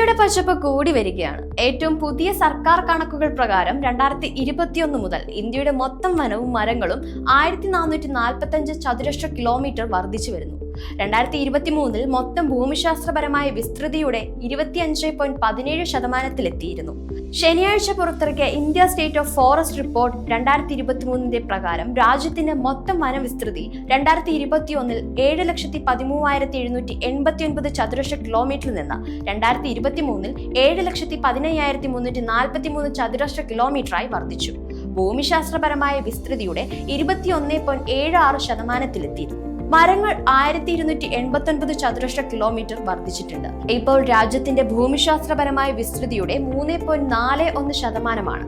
ഇന്ത്യയുടെ പച്ചപ്പ് കൂടി വരികയാണ്. ഏറ്റവും പുതിയ സർക്കാർ കണക്കുകൾ പ്രകാരം 2021 മുതൽ ഇന്ത്യയുടെ മൊത്തം വനവും മരങ്ങളും 1445 ചതുരശ്ര കിലോമീറ്റർ വർദ്ധിച്ചു വരുന്നു. 2023 മൊത്തം ഭൂമിശാസ്ത്രപരമായ വിസ്തൃതിയുടെ 25.17% ശനിയാഴ്ച പുറത്തിറക്കിയ India state of forest report 2023 പ്രകാരം രാജ്യത്തിന്റെ മൊത്തം വനവിസ്തൃതി 2021 7,13,789 ചതുരശ്ര കിലോമീറ്ററിൽ നിന്ന് 2023 7,15,343 ചതുരശ്ര കിലോമീറ്ററായി വർദ്ധിച്ചു. ഭൂമിശാസ്ത്രപരമായ വിസ്തൃതിയുടെ 21.76%. മരങ്ങൾ 1289 ചതുരശ്ര കിലോമീറ്റർ വർദ്ധിച്ചിട്ടുണ്ട്. ഇപ്പോൾ രാജ്യത്തിന്റെ ഭൂമിശാസ്ത്രപരമായ വിസ്തൃതിയുടെ 3.41%.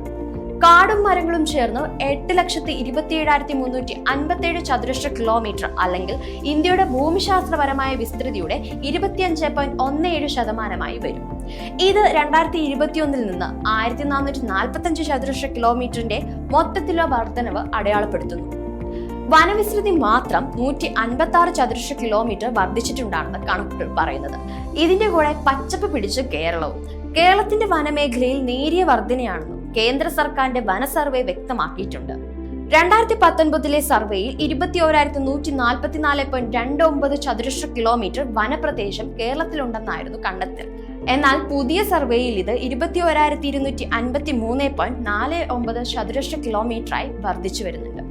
കാടും മരങ്ങളും ചേർന്ന് 8,27,357 ചതുരശ്ര കിലോമീറ്റർ അല്ലെങ്കിൽ ഇന്ത്യയുടെ ഭൂമിശാസ്ത്രപരമായ വിസ്തൃതിയുടെ 25.17% വരും. ഇത് 2021 നിന്ന് 1445 ചതുരശ്ര കിലോമീറ്ററിന്റെ മൊത്തത്തിലുള്ള വർധനവ് അടയാളപ്പെടുത്തുന്നു. വനവിസ്തൃതി മാത്രം 156 ചതുരശ്ര കിലോമീറ്റർ വർദ്ധിച്ചിട്ടുണ്ടാണെന്ന് കണക്കുകൾ പറയുന്നത്. ഇതിന്റെ കൂടെ പച്ചപ്പ് പിടിച്ച് കേരളവും. കേരളത്തിന്റെ വനമേഖലയിൽ നേരിയ വർധനയാണെന്നും കേന്ദ്ര സർക്കാരിന്റെ വന സർവേ വ്യക്തമാക്കിയിട്ടുണ്ട്. 2019 സർവേയിൽ 21,144.29 ചതുരശ്ര കിലോമീറ്റർ വനപ്രദേശം കേരളത്തിലുണ്ടെന്നായിരുന്നു കണ്ടെത്തൽ. എന്നാൽ പുതിയ സർവേയിൽ ഇത് 21,253.49 ചതുരശ്ര കിലോമീറ്ററായി വർദ്ധിച്ചു വരുന്നുണ്ട്.